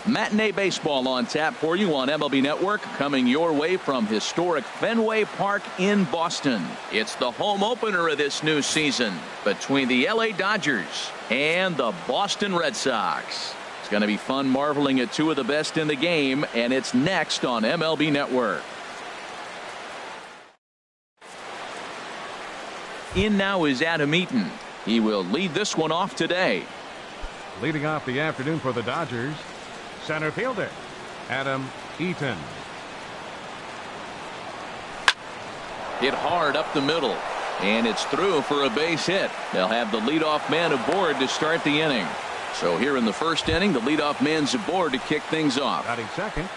Matinee baseball on tap for you on MLB Network, coming your way from historic Fenway Park in Boston. It's the home opener of this new season between the LA Dodgers and the Boston Red Sox. It's going to be fun marveling at two of the best in the game, and it's next on MLB Network. In now is Adam Eaton. He will lead this one off today. Leading off the afternoon for the Dodgers, center fielder Adam Eaton. Hit hard up the middle, and it's through for a base hit. They'll have the leadoff man aboard to start the inning. So here in the first inning, the leadoff man's aboard to kick things off. Batting second,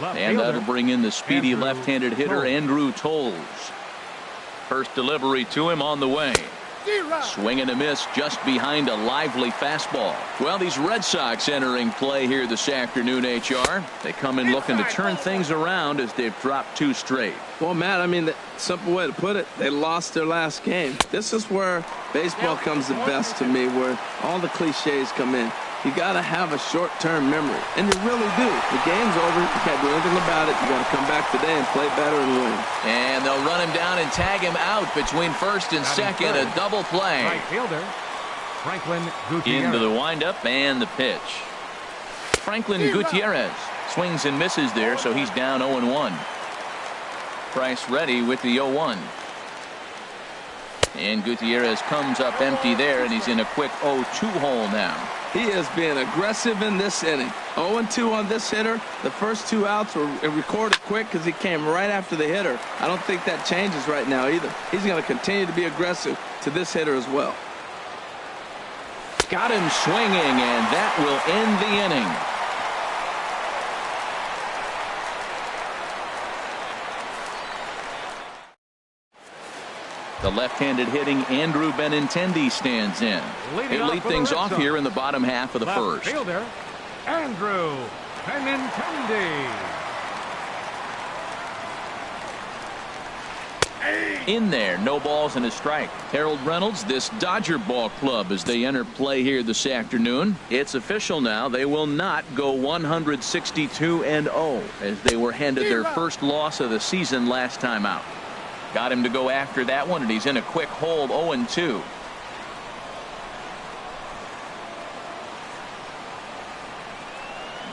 and that'll bring in the speedy left-handed hitter Andrew Toles. First delivery to him on the way. Swing and a miss just behind a lively fastball. Well, these Red Sox entering play here this afternoon, HR. They come in looking to turn things around as they've dropped two straight. Well, Matt, I mean, the simple way to put it, they lost their last game. This is where baseball comes the best to me, where all the cliches come in. You got to have a short-term memory, and you really do. The game's over. You can't do anything about it. You got to come back today and play better and win. And they'll run him down and tag him out between first and second. A double play. Right fielder Franklin Gutierrez. Into the windup and the pitch. Franklin Gutierrez swings and misses there, so he's down 0-1. Price ready with the 0-1. And Gutierrez comes up empty there, and he's in a quick 0-2 hole now. He is being aggressive in this inning. 0-2 on this hitter. The first two outs were recorded quick because he came right after the hitter. I don't think that changes right now either. He's going to continue to be aggressive to this hitter as well. Got him swinging, and that will end the inning. The left-handed hitting Andrew Benintendi stands in. He'll lead things off here in the bottom half of the first. Fielder Andrew Benintendi. In there, no balls and a strike. Harold Reynolds, this Dodger ball club as they enter play here this afternoon. It's official now. They will not go 162-0 as they were handed their first loss of the season last time out. Got him to go after that one, and he's in a quick hold, 0-2.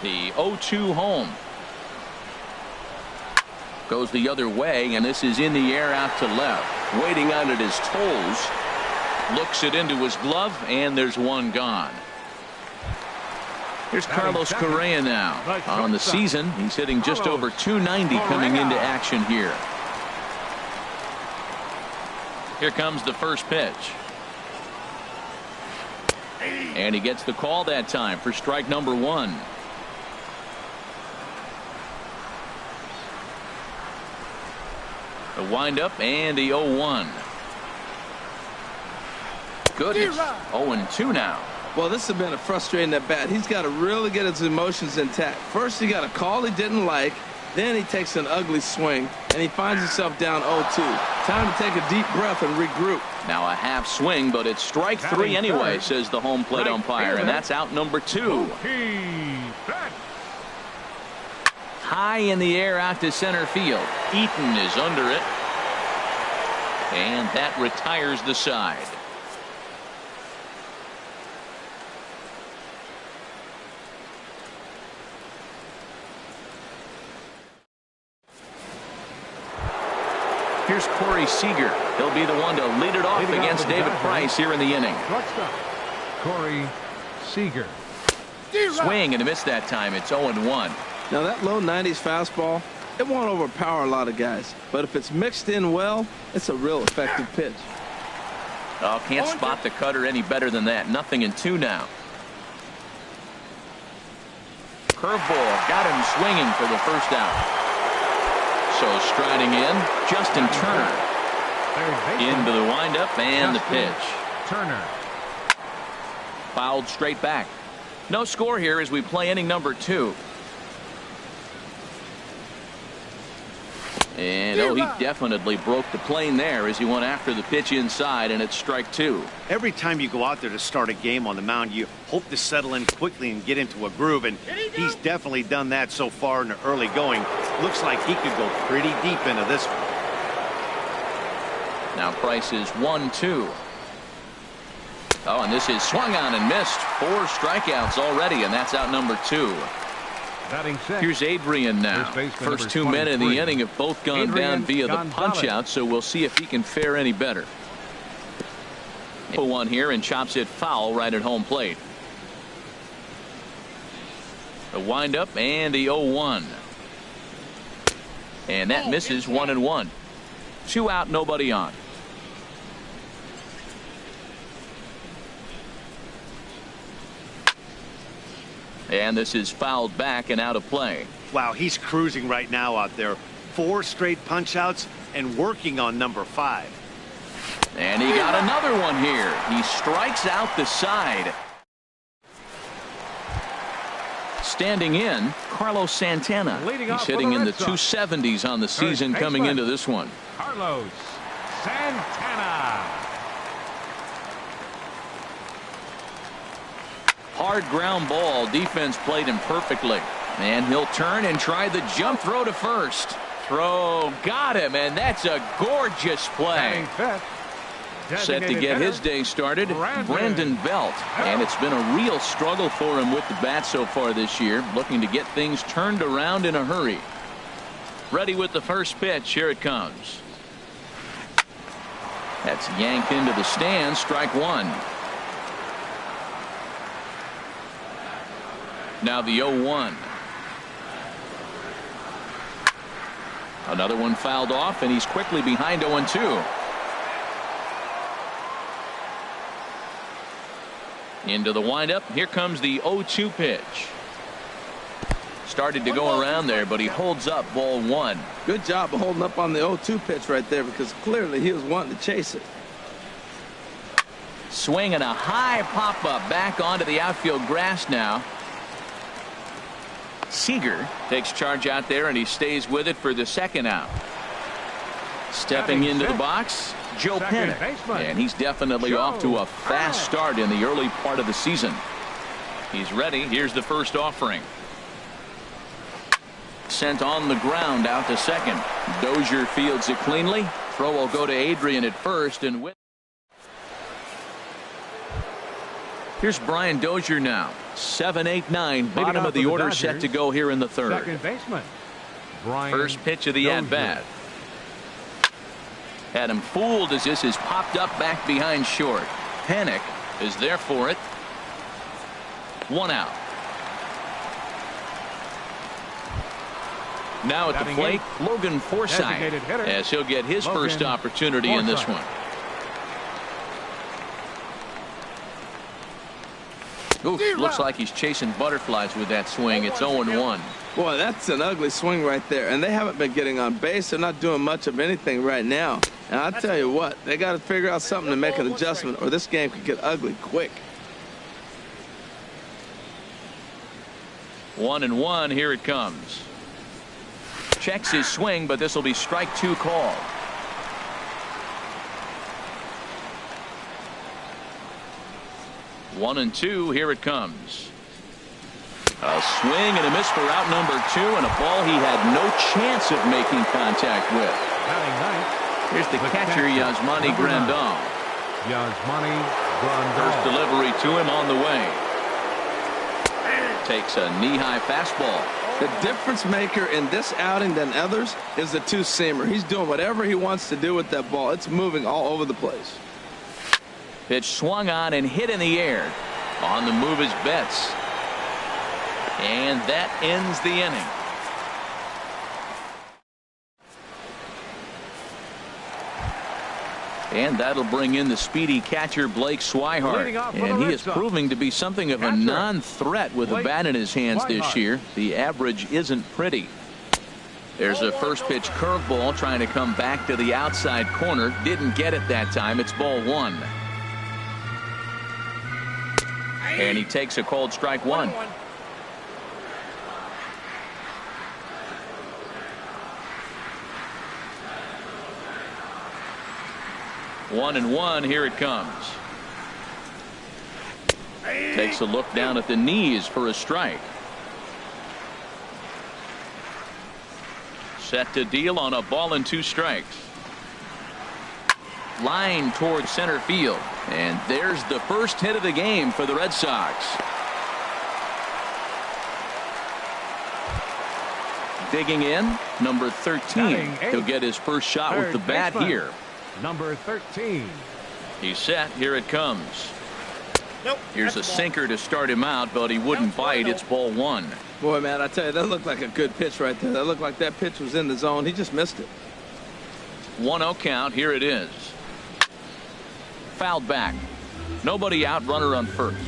The 0-2 home. Goes the other way, and this is in the air out to left. Waiting on it is Toles. Looks it into his glove, and there's one gone. Here's Carlos Correa now. On the season, he's hitting just over 290 coming into action here. Here comes the first pitch. And he gets the call that time for strike number one. The windup and the 0-1. Goodness. 0-2 now. Well, this has been a frustrating at bat. He's got to really get his emotions intact. First, he got a call he didn't like. Then he takes an ugly swing, and he finds himself down 0-2. Time to take a deep breath and regroup. Now a half swing, but it's strike three anyway, says the home plate umpire, and that's out number two. High in the air out to center field. Eaton is under it, and that retires the side. Here's Corey Seager. He'll be the one to lead it off against David Price here in the inning. Corey Seager. Swing and a miss that time. It's 0-1. Now that low 90s fastball, it won't overpower a lot of guys. But if it's mixed in well, it's a real effective pitch. Oh, can't spot the cutter any better than that. 0-2 now. Curveball got him swinging for the first out. So striding in, Justin Turner. Into the windup and the pitch. Turner. Fouled straight back. No score here as we play inning number 2. And he definitely broke the plane there as he went after the pitch inside, and it's strike 2. Every time you go out there to start a game on the mound, you hope to settle in quickly and get into a groove, and he's definitely done that so far in the early going. Looks like he could go pretty deep into this one. Now Price is 1-2. Oh, and this is swung on and missed. 4 strikeouts already, and that's out number 2. Here's Adrian now. First 2 men in the inning have both gone down via the punch-out, so we'll see if he can fare any better. 1 here and chops it foul right at home plate. The windup and the 0-1. And that misses 1-1. 2 out, nobody on. And this is fouled back and out of play. Wow, he's cruising right now out there. 4 straight punch-outs and working on number 5. And he got another one here. He strikes out the side. Standing in, Carlos Santana. He's hitting in the 270s on the season coming into this one. Carlos Santana. Hard ground ball. Defense played him perfectly. And he'll turn and try the jump throw to first. Throw got him, and that's a gorgeous play. Set to get his day started, Brandon Belt. And it's been a real struggle for him with the bat so far this year, looking to get things turned around in a hurry. Ready with the first pitch. Here it comes. That's yanked into the stands. Strike 1. Now the 0-1. Another one fouled off, and he's quickly behind 0-2. Into the windup. Here comes the 0-2 pitch. Started to go around there, but he holds up ball 1. Good job of holding up on the 0-2 pitch right there, because clearly he was wanting to chase it. Swing and a high pop-up back onto the outfield grass now. Seager takes charge out there, and he stays with it for the second out. Stepping into the box, Joe Pennick. And he's definitely off to a fast start in the early part of the season. He's ready. Here's the first offering. Sent on the ground out to second. Dozier fields it cleanly. Throw will go to Adrian at first, and with here's Brian Dozier now. 7-8-9, bottom of the order, set to go here in the third. Second baseman, Brian First pitch of the at-bat. Had him fooled as this is popped up back behind short. Pennick is there for it. 1 out. Now at the plate, Logan Forsythe, as he'll get his first opportunity in this one. Oof, looks like he's chasing butterflies with that swing. It's 0-1. Boy, that's an ugly swing right there. And they haven't been getting on base. They're not doing much of anything right now. And I'll tell you what, they got to figure out something to make an adjustment, or this game could get ugly quick. 1-1. Here it comes. Checks his swing, but this will be strike 2 called. 1-2. Here it comes. A swing and a miss for out number 2, and a ball he had no chance of making contact with. Here's the catcher, Yasmani Grandal. First delivery to him on the way. Takes a knee-high fastball. The difference maker in this outing than others is the two-seamer. He's doing whatever he wants to do with that ball. It's moving all over the place. Pitch swung on and hit in the air. On the move is Betts. And that ends the inning. And that'll bring in the speedy catcher Blake Swihart. And he is proving to be something of a non-threat with a bat in his hands this year. The average isn't pretty. There's a first pitch curveball trying to come back to the outside corner. Didn't get it that time. It's ball 1. And he takes a called strike 1. One and one. Here it comes. Takes a look down at the knees for a strike. Set to deal on a ball and 2 strikes. Line towards center field. And there's the first hit of the game for the Red Sox. Digging in, number 13. He'll get his first shot with the bat here. Number 13. He's set. Here it comes. Here's a sinker to start him out, but he wouldn't bite. It's ball 1. Boy, man, I tell you, that looked like a good pitch right there. That looked like that pitch was in the zone. He just missed it. 1-0 count. Here it is. Fouled back. Nobody out. Runner on first.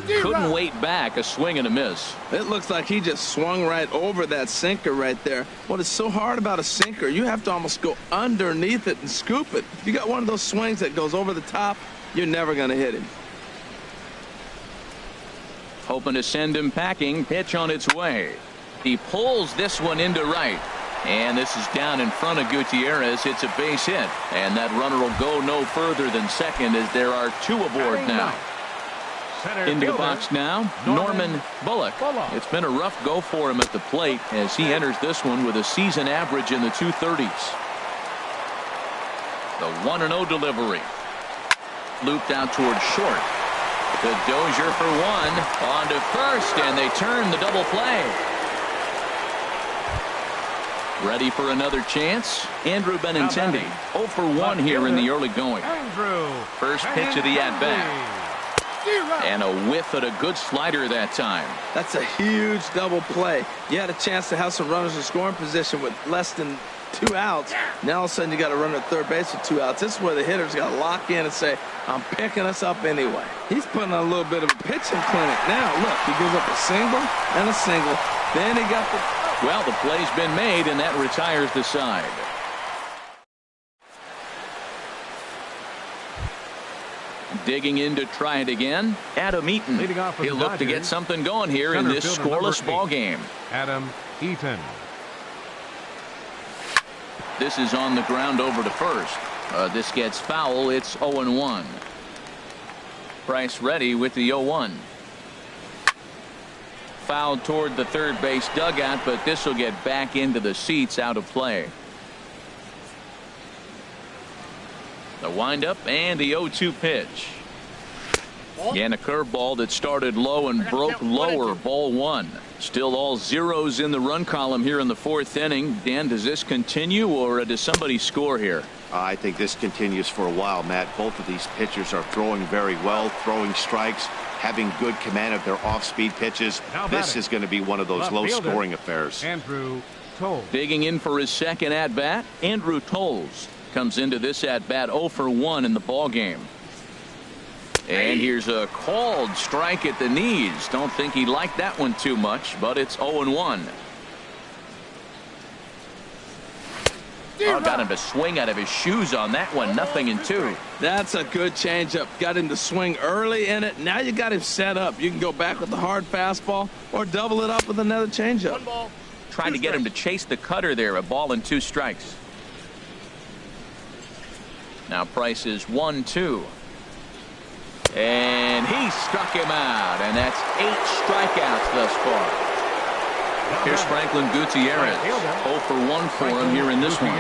Couldn't wait back. A swing and a miss. It looks like he just swung right over that sinker right there. What is so hard about a sinker, you have to almost go underneath it and scoop it. If you got one of those swings that goes over the top, you're never going to hit him. Hoping to send him packing. Pitch on its way. He pulls this one into right. And this is down in front of Gutierrez. It's a base hit. And that runner will go no further than second as there are 2 aboard now. Into the box now, Norman Bullock. It's been a rough go for him at the plate as he enters this one with a season average in the 230s. The 1-0 delivery. Looped out towards short. The Dozier for 1. On to first, and they turn the double play. Ready for another chance? Andrew Benintendi. 0 for 1 here in the early going. First pitch of the at-bat. And a whiff at a good slider that time. That's a huge double play. You had a chance to have some runners in scoring position with less than 2 outs. Now all of a sudden you got a runner at third base with 2 outs. This is where the hitter's got to lock in and say, I'm picking us up anyway. He's putting on a little bit of a pitching clinic. Now look, he gives up a single and a single. Then he got the... Well, the play's been made, and that retires the side. Digging in to try it again, Adam Eaton. He'll look to get something going here in this scoreless ball game. Adam Eaton. This is on the ground over to first. This gets foul. It's 0-1. Price ready with the 0-1. Fouled toward the third base dugout, but this will get back into the seats, out of play. The windup and the 0-2 pitch. Again, a curveball that started low and broke lower. Ball 1. Still all zeros in the run column here in the 4th inning. Dan, does this continue, or does somebody score here? I think this continues for a while, Matt. Both of these pitchers are throwing very well, throwing strikes, having good command of their off-speed pitches. This is going to be one of those low-scoring affairs. Andrew Toles. Digging in for his second at-bat, Andrew Toles comes into this at-bat 0 for 1 in the ball game. And here's a called strike at the knees. Don't think he liked that one too much, but it's 0-1. Got him to swing out of his shoes on that one. 0-2. That's a good changeup. Got him to swing early in it. Now you got him set up. You can go back with the hard fastball or double it up with another changeup. Trying to get him to chase the cutter there. A ball and 2 strikes. Now Price is 1-2. And he struck him out, and that's 8 strikeouts thus far. Here's Franklin Gutierrez. 0 for 1 for him here in this one.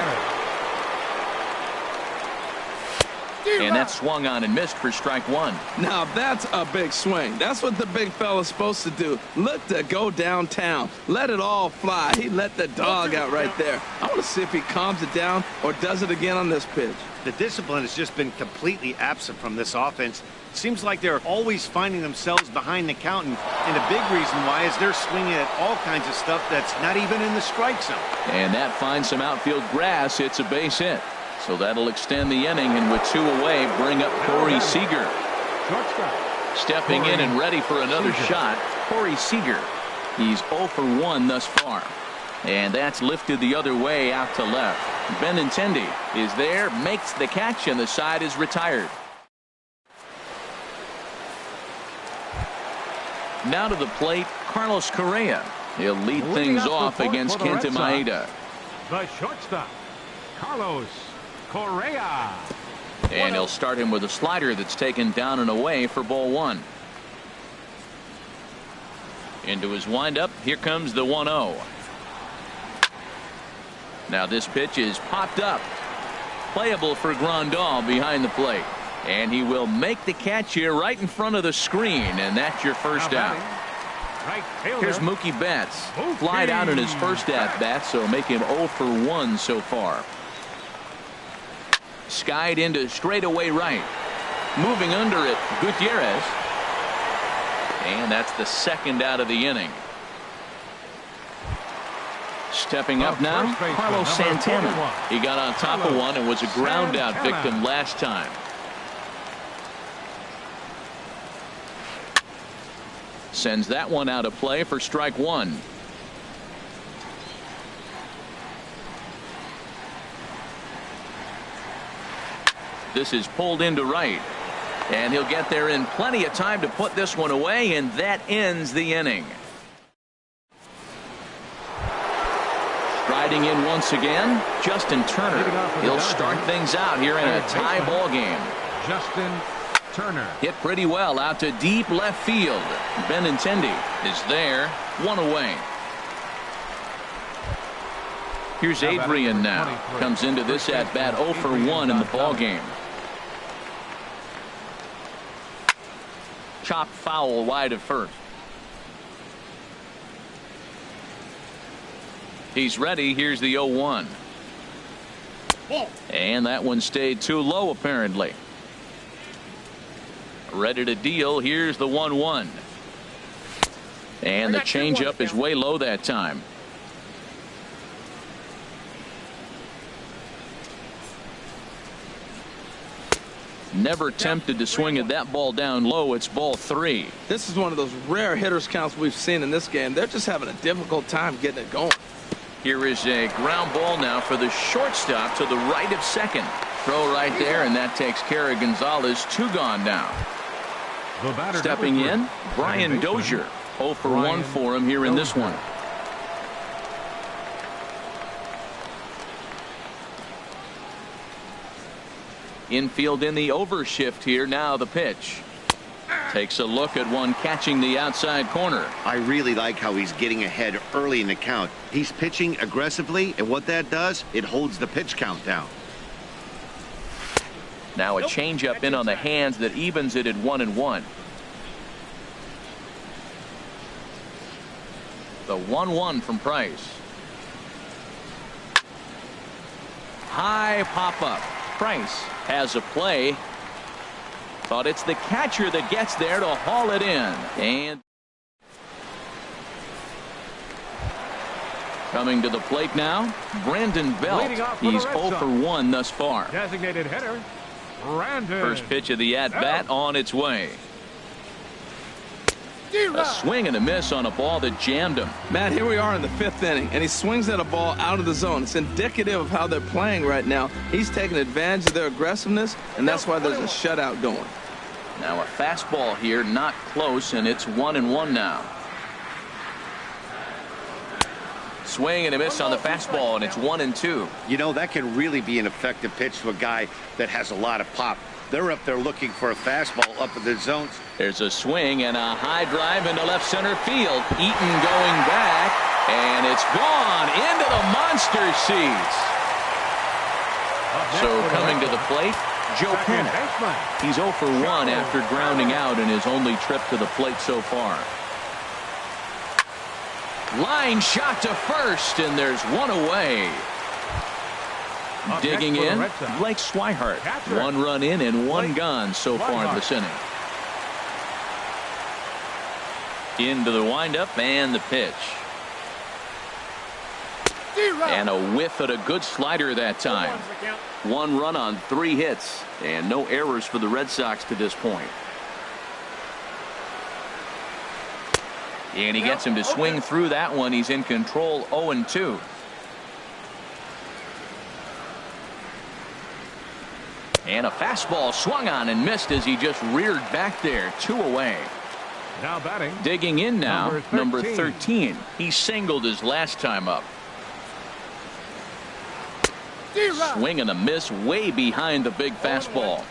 And that swung on and missed for strike 1. Now that's a big swing. That's what the big fella's supposed to do. Look to go downtown. Let it all fly. He let the dog out right there. I want to see if he calms it down or does it again on this pitch. The discipline has just been completely absent from this offense. Seems like they're always finding themselves behind the count, and a big reason why is they're swinging at all kinds of stuff that's not even in the strike zone. And that finds some outfield grass. It's a base hit. So that'll extend the inning, and with 2 away, bring up Corey Seager. Stepping in and ready for another shot, Corey Seager. He's 0 for 1 thus far. And that's lifted the other way out to left. Benintendi is there, makes the catch, and the side is retired. Now to the plate, Carlos Correa. He'll lead things off against Kenta Maeda. The shortstop, Carlos Correa. And he'll start him with a slider that's taken down and away for ball 1. Into his windup, here comes the 1-0. Now this pitch is popped up. Playable for Grandal behind the plate. And he will make the catch here right in front of the screen, and that's your first out. Right Here's Mookie Betts. Flied out in his first at-bat, so make him 0 for 1 so far. Skied into straightaway right. Moving under it, Gutierrez. And that's the second out of the inning. Stepping up now, Carlos Santana. He got on top of one and was a ground out victim last time. Sends that one out of play for strike 1. This is pulled into right. And he'll get there in plenty of time to put this one away, and that ends the inning. Striding in once again, Justin Turner. He'll start things out here in a tie ball game. Justin Turner. Hit pretty well out to deep left field. Benintendi is there, one away. Here's Adrian now. Comes into this at bat 0 for 1 in the ball game. Chop foul wide of first. He's ready. Here's the 0-1. And that one stayed too low apparently. Ready to deal. Here's the 1-1. And the changeup is way low that time. Never tempted to swing at that ball down low. It's ball 3. This is one of those rare hitters counts we've seen in this game. They're just having a difficult time getting it going. Here is a ground ball now for the shortstop to the right of second. Throw right there, and that takes care of Gonzalez. 2 gone now. Stepping in, Brian Dozier. 0 for 1 for him here in this one. Infield in the overshift here. Now the pitch. Takes a look at one catching the outside corner. I really like how he's getting ahead early in the count. He's pitching aggressively, and what that does, it holds the pitch count down. Now a changeup in on the hands that evens it at 1-1. The 1-1 from Price. High pop up. Price has a play. But it's the catcher that gets there to haul it in. And coming to the plate now, Brandon Belt. He's 0 for 1 thus far. Designated hitter, Brandon. First pitch of the at-bat on its way. A swing and a miss on a ball that jammed him. Matt, here we are in the 5th inning, and he swings at a ball out of the zone. It's indicative of how they're playing right now. He's taking advantage of their aggressiveness, and that's why there's a shutout going. Now a fastball here, not close, and it's 1-1 now. Swing and a miss on the fastball, and it's 1-2. You know, that can really be an effective pitch to a guy that has a lot of pop. They're up there looking for a fastball up in the zones. There's a swing and a high drive into left center field. Eaton going back, and it's gone into the monster seats. So coming to the plate, Joe Panik. He's 0 for 1 after grounding out in his only trip to the plate so far. Line shot to first, and there's one away. Digging in, Blake Swihart. 1 run in and 1 gone so far this inning. Into the windup and the pitch. And a whiff at a good slider that time. 1 run on 3 hits, and no errors for the Red Sox to this point. And he gets him to swing through that one. He's in control, 0-2. And a fastball swung on and missed as he just reared back there. 2 away. Now batting. Digging in now, number 13. He singled his last time up. Swing and a miss way behind the big fastball.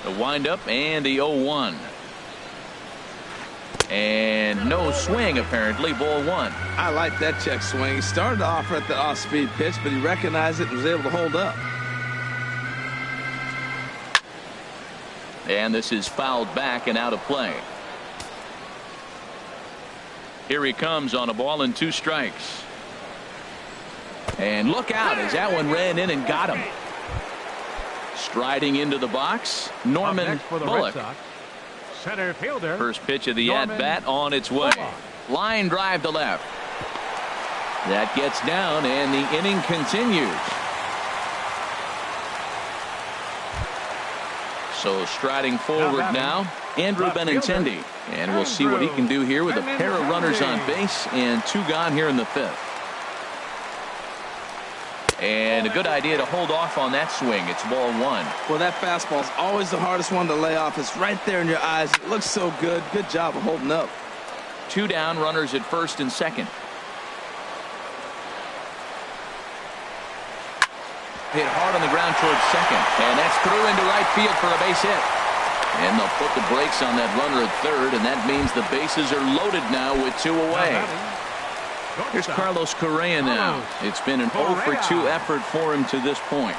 The windup and the 0-1. And no swing, apparently. Ball 1. I like that check swing. He started off at the off-speed pitch, but he recognized it and was able to hold up. And this is fouled back and out of play. Here he comes on a ball and 2 strikes. And look out as that one ran in and got him. Striding into the box, Norman Bullock. Center fielder. First pitch of the at-bat on its way. Line drive to left. That gets down and the inning continues. So striding forward now, Andrew Benintendi. And we'll see what he can do here with a pair of runners on base and 2 gone here in the 5th. And a good idea to hold off on that swing. It's ball 1. Well, that fastball is always the hardest one to lay off. It's right there in your eyes. It looks so good. Good job of holding up. 2 down, runners at first and second. Hit hard on the ground towards second. And that's through into right field for a base hit. And they'll put the brakes on that runner at third, and that means the bases are loaded now with 2 away. Here's Carlos Correa now. It's been an 0-for-2 effort for him to this point.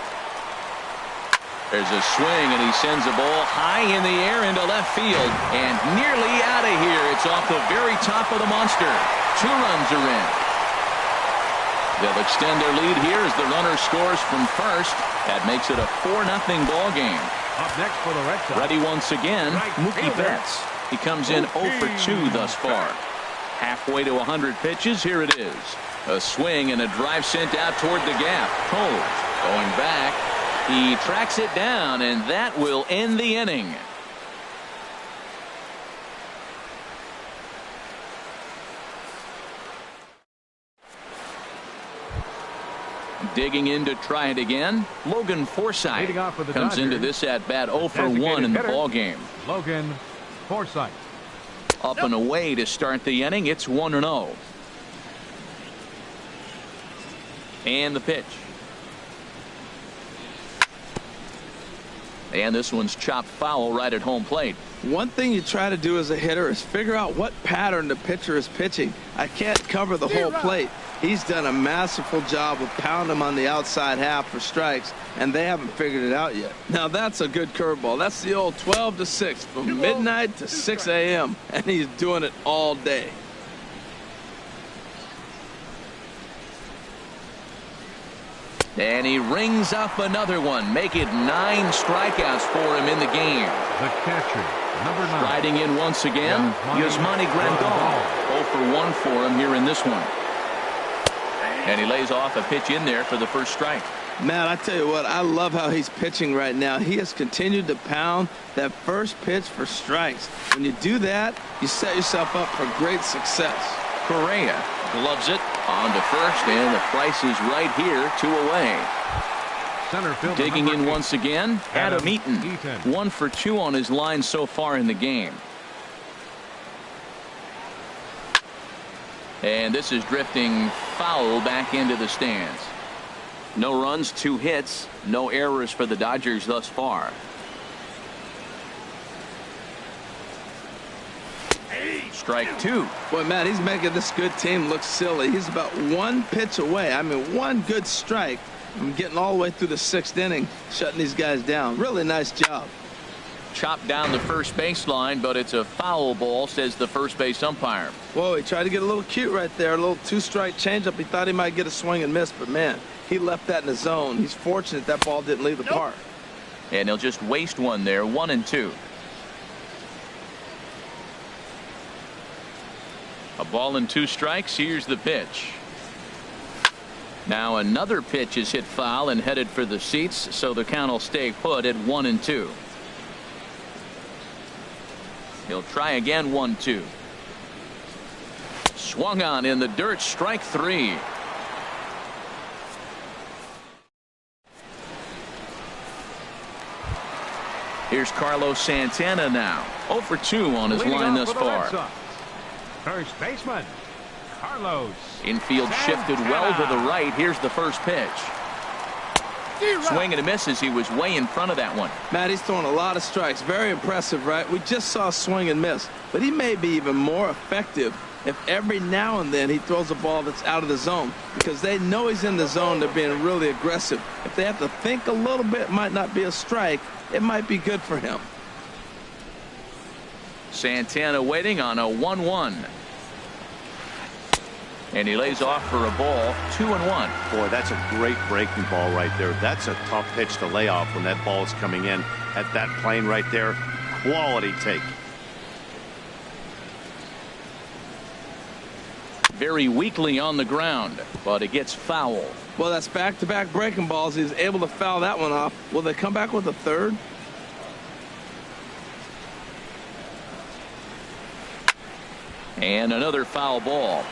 There's a swing, and he sends a ball high in the air into left field. And nearly out of here. It's off the very top of the monster. 2 runs are in. They'll extend their lead here as the runner scores from first. That makes it a 4-0 ball game. Up next for the Red Sox. Ready once again, Mookie Betts. He comes in 0-for-2 thus far. Halfway to 100 pitches. Here it is. A swing and a drive sent out toward the gap. Cole going back. He tracks it down, and that will end the inning. Digging in to try it again. Logan Forsythe comes into this at bat 0-for-1 in the ball game. Logan Forsythe. Up and away to start the inning. It's 1-0. And the pitch. And this one's chopped foul right at home plate. One thing you try to do as a hitter is figure out what pattern the pitcher is pitching. I can't cover the whole plate. He's done a masterful job of pounding him on the outside half for strikes, and they haven't figured it out yet. Now that's a good curveball. That's the old 12-6 from midnight to 6 a.m. and he's doing it all day. And he rings up another one. Make it 9 strikeouts for him in the game. The catcher, number 9. Riding in once again, Yasmani Grandal. 0-for-1 for him here in this one. And he lays off a pitch in there for the first strike. Man, I tell you what, I love how he's pitching right now. He has continued to pound that first pitch for strikes. When you do that, you set yourself up for great success. Correa gloves it on to first, and the price is right here, 2 away. Center field. Digging in once again, Adam Eaton. 1-for-2 on his line so far in the game. And this is drifting foul back into the stands. No runs, 2 hits, no errors for the Dodgers thus far. Strike 2. Boy, Matt, he's making this good team look silly. He's about 1 pitch away. I mean, 1 good strike from getting all the way through the 6th inning, shutting these guys down. Really nice job. Chopped down the first baseline, but it's a foul ball, says the first base umpire. Whoa, he tried to get a little cute right there. A little 2-strike changeup. He thought he might get a swing and miss, but man, he left that in the zone. He's fortunate that ball didn't leave the park. And he'll just waste one there, 1-2. A ball and 2 strikes. Here's the pitch. Now another pitch is hit foul and headed for the seats, so the count will stay put at 1-2. He'll try again. 1-2. Swung on in the dirt. Strike 3. Here's Carlos Santana now. 0 for 2 on his line thus far. First baseman, Carlos. Infield shifted well to the right. Here's the first pitch. Swing and a miss as he was way in front of that one. Matt, he's throwing a lot of strikes. Very impressive, right? We just saw swing and miss. But he may be even more effective if every now and then he throws a ball that's out of the zone. Because they know he's in the zone. They're being really aggressive. If they have to think a little bit, it might not be a strike. It might be good for him. Santana waiting on a 1-1. And he lays off for a ball. 2-1. Boy, that's a great breaking ball right there. That's a tough pitch to lay off when that ball is coming in at that plane right there. Quality take. Very weakly on the ground, but it gets foul. Well, that's back-to-back breaking balls. He's able to foul that one off. Will they come back with a third? And another foul ball.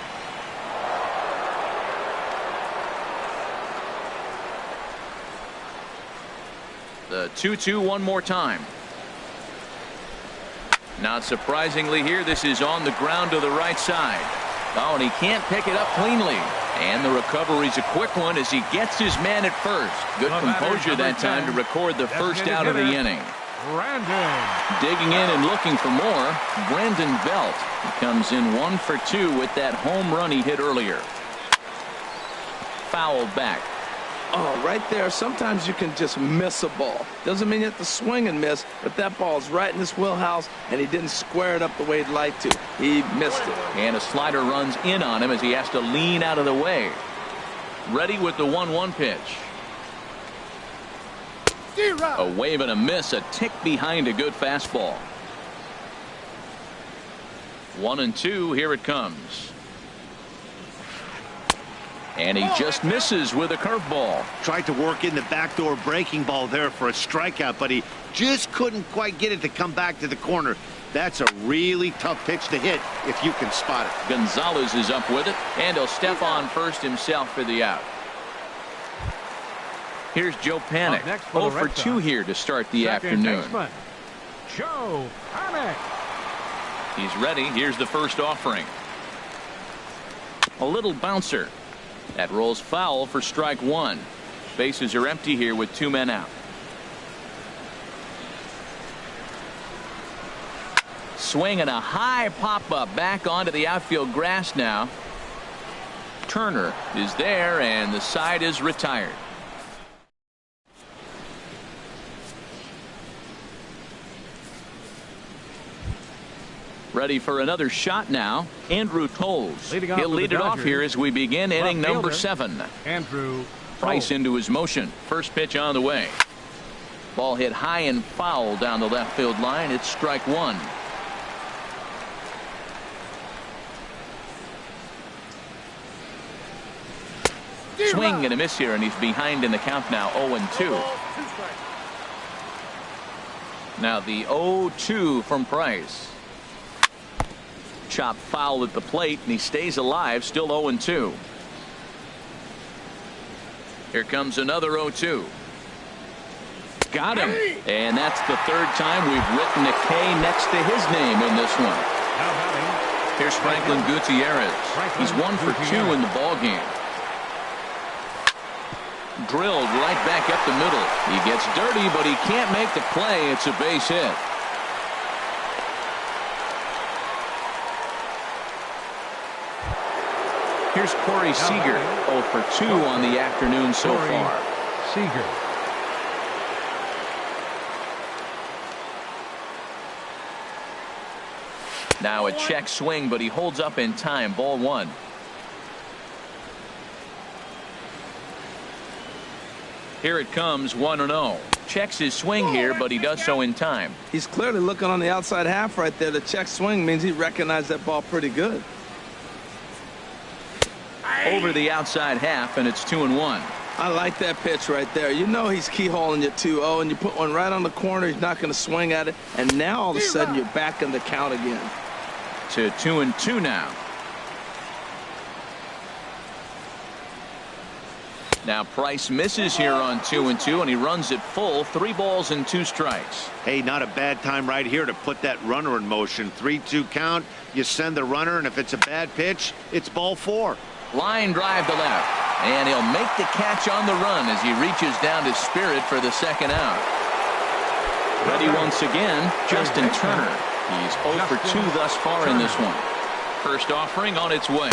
The 2-2 one more time. Not surprisingly here, this is on the ground to the right side. Oh, and he can't pick it up cleanly. And the recovery's a quick one as he gets his man at first. Good composure that time to record the first out of the inning. Brandon. Digging in and looking for more, Brandon Belt. He comes in 1 for 2 with that home run he hit earlier. Fouled back. Oh, right there. Sometimes you can just miss a ball. Doesn't mean you have to swing and miss, but that ball's right in his wheelhouse, and he didn't square it up the way he'd like to. He missed it. And a slider runs in on him as he has to lean out of the way. Ready with the 1-1 pitch. A wave and a miss, a tick behind a good fastball. 1-2, here it comes. And he just misses with a curveball. Tried to work in the backdoor breaking ball there for a strikeout, but he just couldn't quite get it to come back to the corner. That's a really tough pitch to hit if you can spot it. Gonzalez is up with it, and he'll step on first himself for the out. Here's Joe Panik. 0 for 2 here to start the afternoon. Baseman, Joe Panik. He's ready. Here's the first offering. A little bouncer. That rolls foul for strike 1. Bases are empty here with 2 men out. Swing and a high pop-up back onto the outfield grass now. Turner is there, and the side is retired. Ready for another shot now. Andrew Toles. He'll lead it off here as we begin inning number 7. Andrew Price into his motion. First pitch on the way. Ball hit high and foul down the left field line. It's strike 1. Swing and a miss here, and he's behind in the count now. 0-2. Now the 0-2 from Price. Chop foul at the plate, and he stays alive, still 0-2. Here comes another 0-2. Got him. And that's the 3rd time we've written a K next to his name in this one. Here's Franklin Gutierrez. He's 1 for 2 in the ballgame. Drilled right back up the middle. He gets dirty, but he can't make the play. It's a base hit. Here's Corey Seager. 0 for 2 on the afternoon so far. Seager. Now a check swing, but he holds up in time. Ball 1. Here it comes, 1-0. Checks his swing here, but he does so in time. He's clearly looking on the outside half right there. The check swing means he recognized that ball pretty good. Over the outside half, and it's 2-1. I like that pitch right there. You know he's keyholing you 2-0, and you put one right on the corner. He's not going to swing at it. And now all of a sudden you're back in the count again. To 2-2 now. Now Price misses here on 2-2, and he runs it full. 3 balls and 2 strikes. Hey, not a bad time right here to put that runner in motion. 3-2 count. You send the runner, and if it's a bad pitch, it's ball 4. Line drive to left, and he'll make the catch on the run as he reaches down to Spirit for the second out. Ready once again, Justin Turner. He's 0 for 2 thus far in this one. First offering on its way.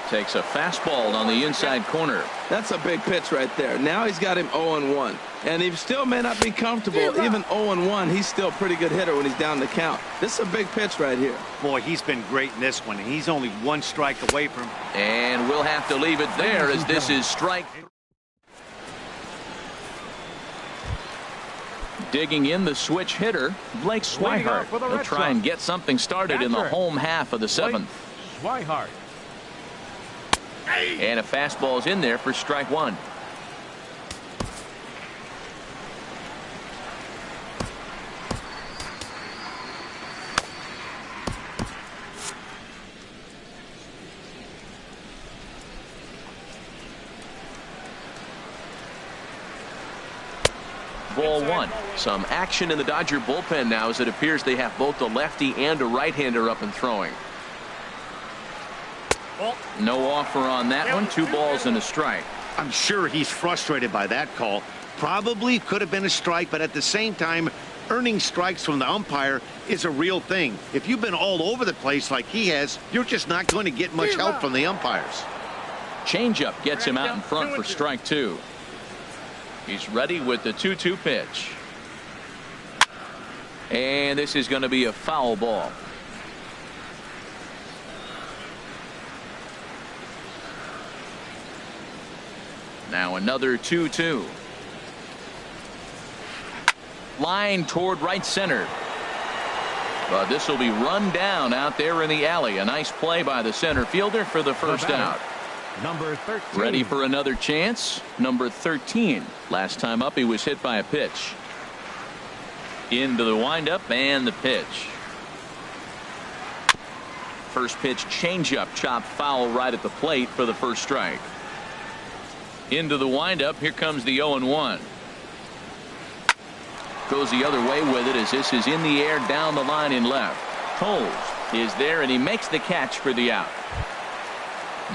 Takes a fastball on the inside corner. That's a big pitch right there. Now he's got him 0-1. And he still may not be comfortable. Even 0-1, he's still a pretty good hitter when he's down the count. This is a big pitch right here. Boy, he's been great in this one, and he's only 1 strike away from. And we'll have to leave it there as this is strike. Digging in the switch hitter, Blake Swihart. He'll try and get something started in the home half of the 7th. Swihart. And a fastball is in there for strike 1. Ball 1. Some action in the Dodger bullpen now as it appears they have both a lefty and a right-hander up and throwing. No offer on that one. 2 balls and a strike. I'm sure he's frustrated by that call. Probably could have been a strike, but at the same time, earning strikes from the umpire is a real thing. If you've been all over the place like he has, you're just not going to get much help from the umpires. Changeup gets him out in front for strike 2. He's ready with the 2-2 pitch. And this is going to be a foul ball. Now another 2-2. Line toward right center. But this will be run down out there in the alley. A nice play by the center fielder for the first out. Number 13. Ready for another chance. Number 13. Last time up he was hit by a pitch. Into the windup and the pitch. First pitch changeup, chopped foul right at the plate for the first strike. Into the windup. Here comes the 0-1. Goes the other way with it as this is in the air down the line in left. Toles is there and he makes the catch for the out.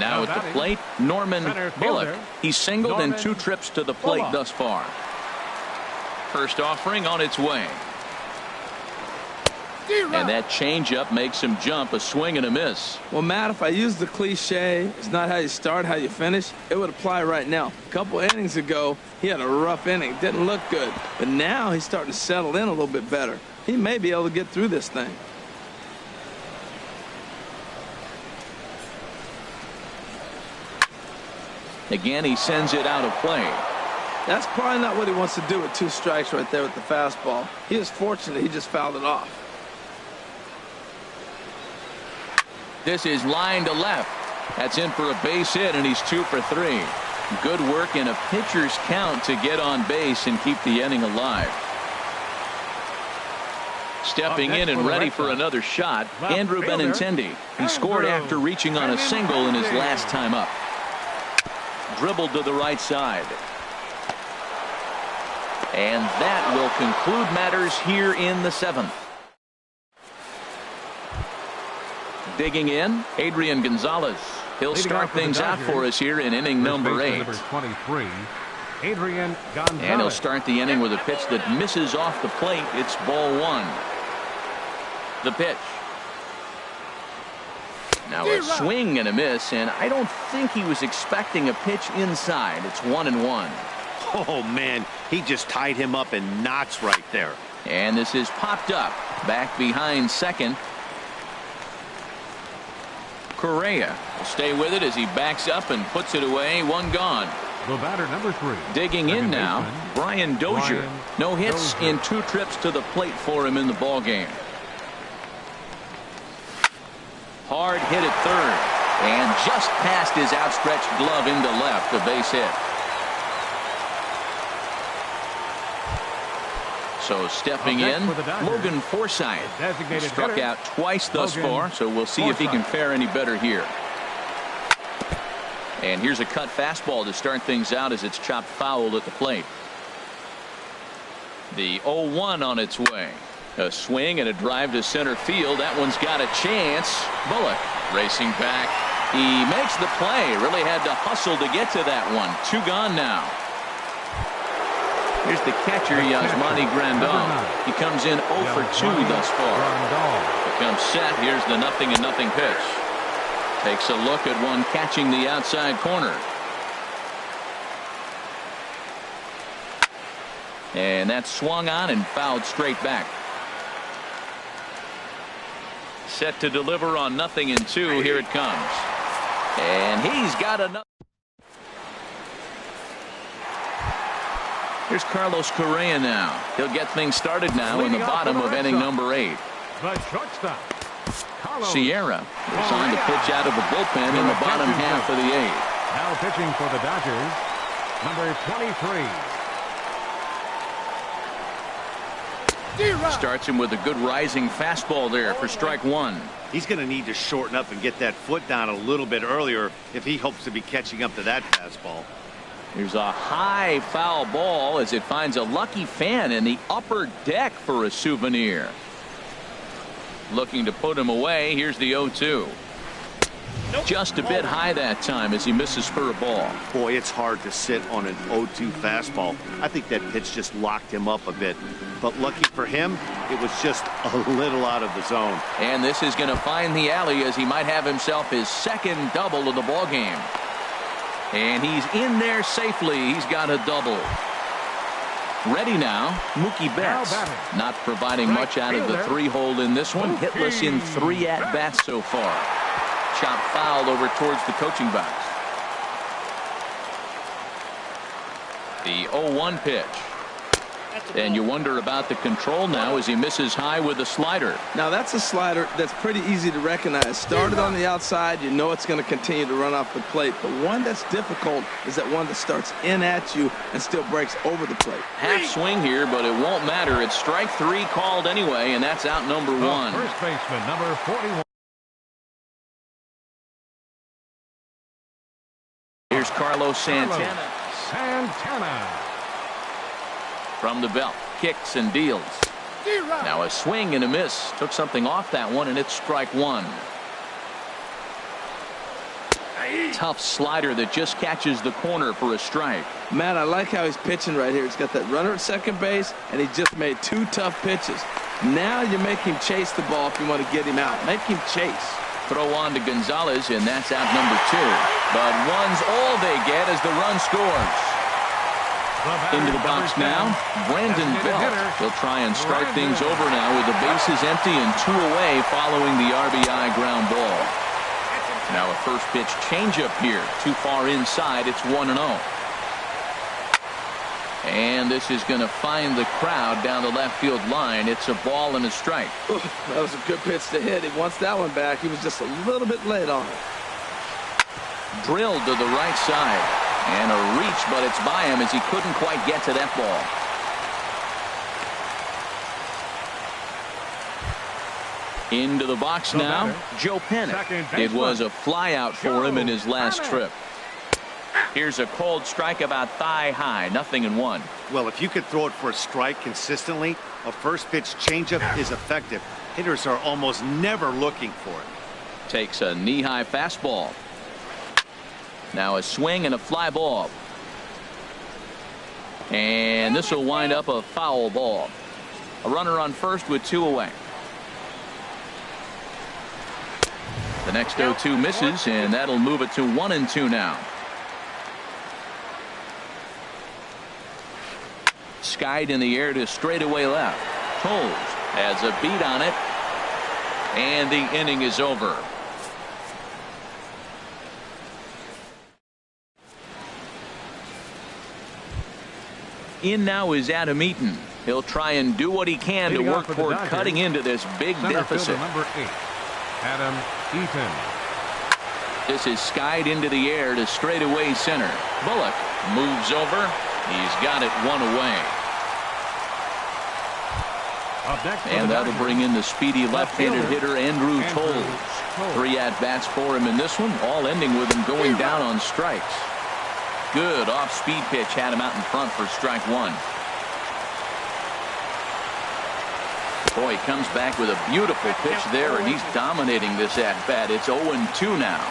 Now at the plate, Norman Bullock. He's singled in 2 trips to the plate thus far. First offering on its way. And that changeup makes him jump. A swing and a miss. Well, Matt, if I use the cliche, it's not how you start, how you finish, it would apply right now. A couple innings ago, he had a rough inning. Didn't look good. But now he's starting to settle in a little bit better. He may be able to get through this thing. Again, he sends it out of play. That's probably not what he wants to do with 2 strikes right there with the fastball. He is fortunate he just fouled it off. This is line to left. That's in for a base hit, and he's 2 for 3. Good work in a pitcher's count to get on base and keep the inning alive. Stepping in and ready for another shot, Andrew Benintendi. He scored after reaching on a single in his last time up. Dribbled to the right side. And that will conclude matters here in the 7th. Digging in, Adrian Gonzalez. He'll start things out for us here in inning number 8. Number 23, Adrian Gonzalez. And he'll start the inning with a pitch that misses off the plate. It's ball 1. The pitch. Now a swing and a miss, and I don't think he was expecting a pitch inside. It's 1-1. Oh, man, he just tied him up in knots right there. And this is popped up. Back behind second. Correa will stay with it as he backs up and puts it away. 1 gone. The batter, number 3. Digging in now, Brian Dozier. No hits in 2 trips to the plate for him in the ball game. Hard hit at third, and just past his outstretched glove into left, the base hit. So stepping in, Logan Forsythe. Struck out twice thus far, so we'll see if he can fare any better here. And here's a cut fastball to start things out as it's chopped foul at the plate. The 0-1 on its way. A swing and a drive to center field. That one's got a chance. Bullock racing back. He makes the play. Really had to hustle to get to that one. 2 gone now. Here's the catcher, Yasmani Grandal. He comes in 0 for 2 thus far. Becomes set. Here's the 0-0 pitch. Takes a look at one catching the outside corner. And that's swung on and fouled straight back. Set to deliver on 0-2. Here it comes. And he's got another. Here's Carlos Correa now. He'll get things started now in the bottom of inning number 8. The shortstop, Sierra is on the pitch out of the bullpen in the bottom half of the 8th. Now pitching for the Dodgers, number 23. Starts him with a good rising fastball there for strike 1. He's going to need to shorten up and get that foot down a little bit earlier if he hopes to be catching up to that fastball. Here's a high foul ball as it finds a lucky fan in the upper deck for a souvenir. Looking to put him away. Here's the 0-2. Just a bit high that time as he misses for a ball. Boy, it's hard to sit on an 0-2 fastball. I think that pitch just locked him up a bit. But lucky for him, it was just a little out of the zone. And this is going to find the alley as he might have himself his second double of the ball game. And he's in there safely. He's got a double. Ready now, Mookie Betts. Not providing much out of the 3-hole in this one. Hitless in 3 at-bats so far. Chop foul over towards the coaching box. The 0-1 pitch. And you wonder about the control now as he misses high with a slider. Now that's a slider that's pretty easy to recognize. Started on the outside, you know it's going to continue to run off the plate. The one that's difficult is that one that starts in at you and still breaks over the plate. Half swing here, but it won't matter. It's strike 3 called anyway, and that's out number 1. First baseman, number 41. Here's Carlos Santana. From the belt, kicks and deals. Now a swing and a miss. Took something off that one, and it's strike 1. Tough slider that just catches the corner for a strike. Matt, I like how he's pitching right here. He's got that runner at second base, and he just made 2 tough pitches. Now you make him chase the ball if you want to get him out. Make him chase. Throw on to Gonzalez, and that's out number 2. But one's all they get as the run scores. Into the box now, Brandon Belt. He'll try and start things over now with the bases empty and 2 away following the RBI ground ball. Now a first pitch changeup here. Too far inside. It's 1-0. And this is going to find the crowd down the left field line. It's a ball and a strike. Ooh, that was a good pitch to hit. He wants that one back. He was just a little bit late on it. Drilled to the right side. And a reach, but it's by him as he couldn't quite get to that ball. Into the box now, Joe Pennant. It was a flyout for him in his last trip. Here's a cold strike about thigh high, 0-1. Well, if you could throw it for a strike consistently, a first pitch changeup is effective. Hitters are almost never looking for it. Takes a knee-high fastball. Now a swing and a fly ball. And this will wind up a foul ball. A runner on first with 2 away. The next 0-2 misses, and that'll move it to 1-2 now. Skied in the air to straightaway left. Toles has a beat on it. And the inning is over. In now is Adam Eaton. He'll try and do what he can to work toward cutting into this big deficit. Number 8, Adam Eaton. This is skied into the air to straightaway center. Bullock moves over. He's got it 1 away. Up next for And the that'll Dodgers, bring in the speedy left-handed hitter Andrew Toles. 3 at-bats for him in this one, all ending with him going down on strikes. Good off-speed pitch had him out in front for strike 1. Boy, he comes back with a beautiful pitch there, and he's dominating this at-bat. It's 0-2 now.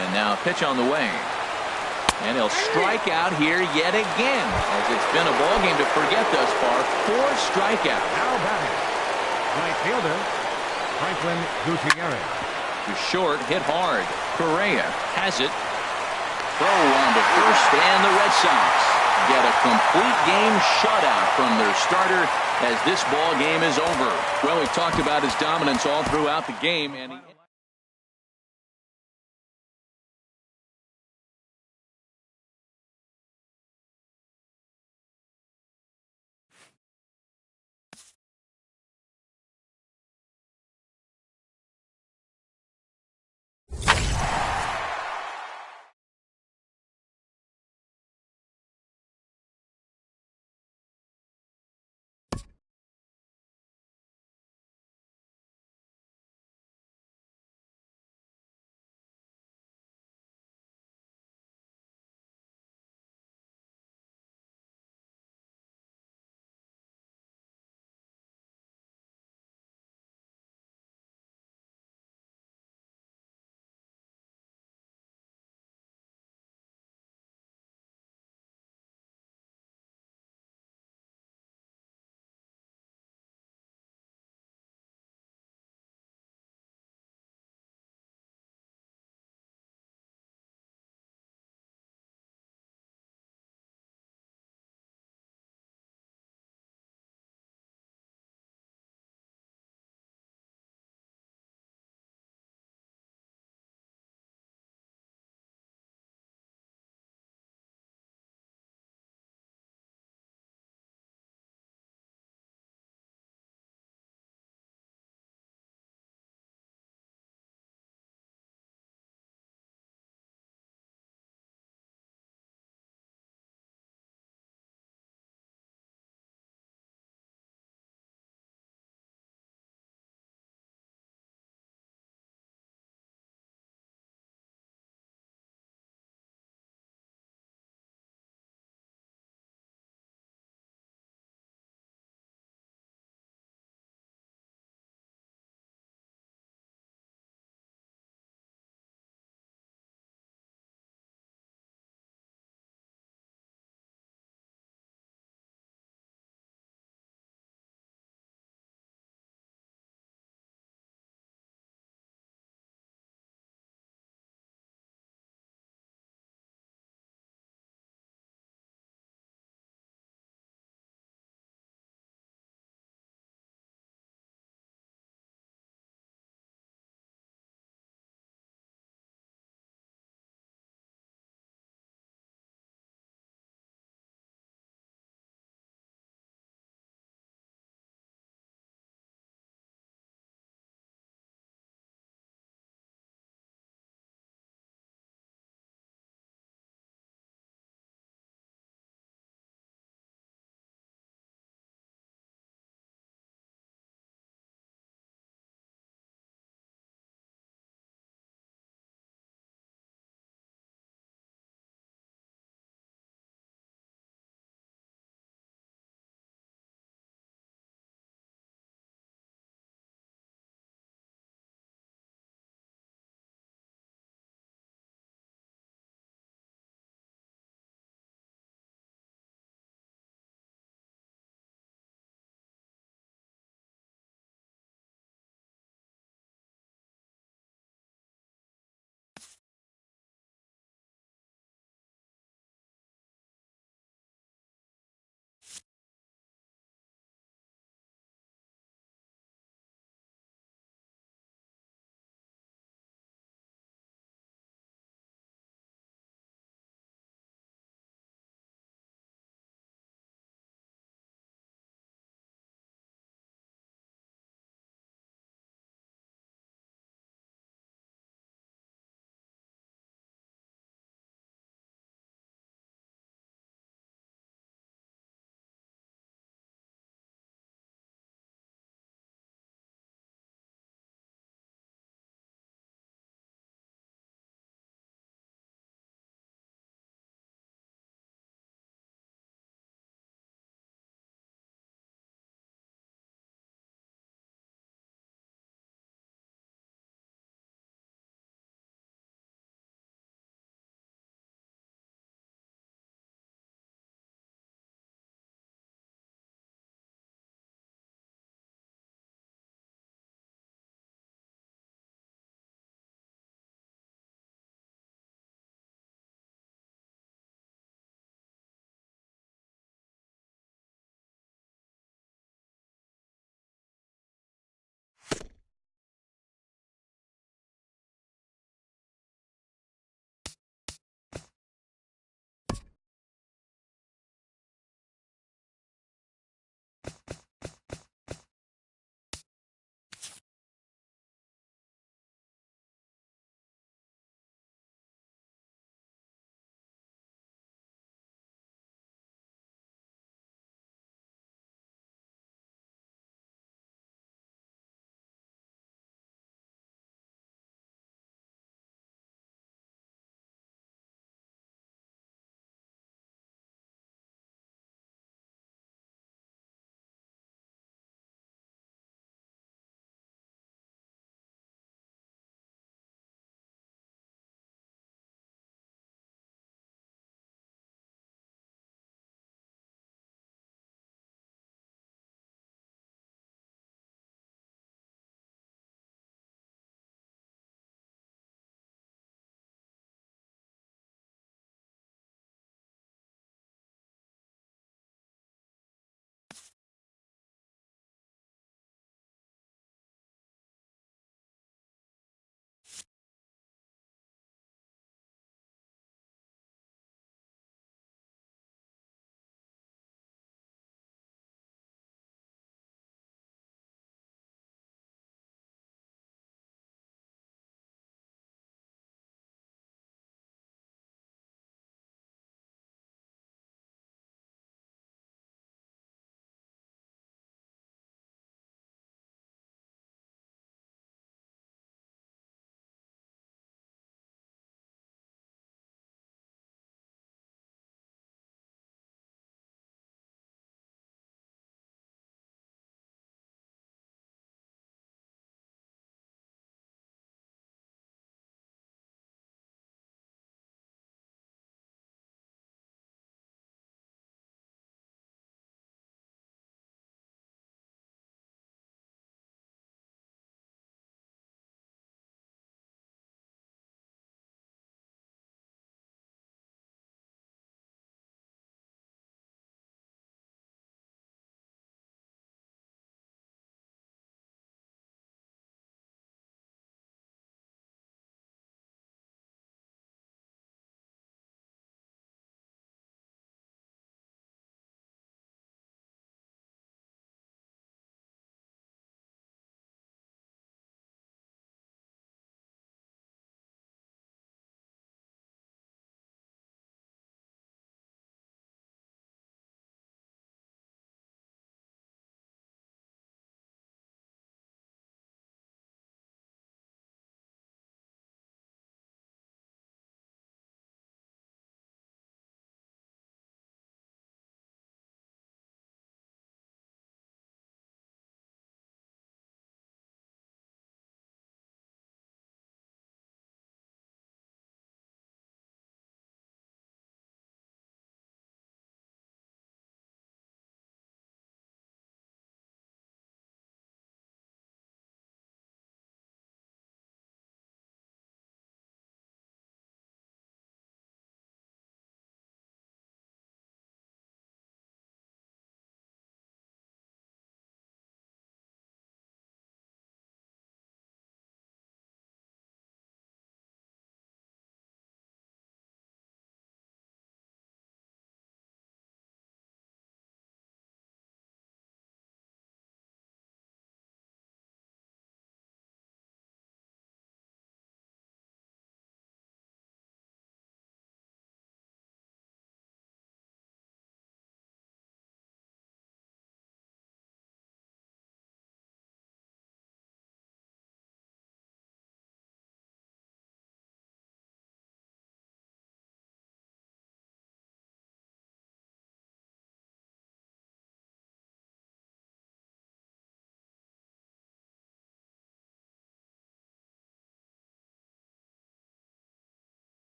And now a pitch on the way. And he'll strike out here yet again, as it's been a ball game to forget thus far. 4 strikeouts. Now batting, right fielder Franklin Gutierrez. To short, hit hard. Correa has it. Throw on to first, and the Red Sox get a complete game shutout from their starter as this ball game is over. Well, we talked about his dominance all throughout the game, and he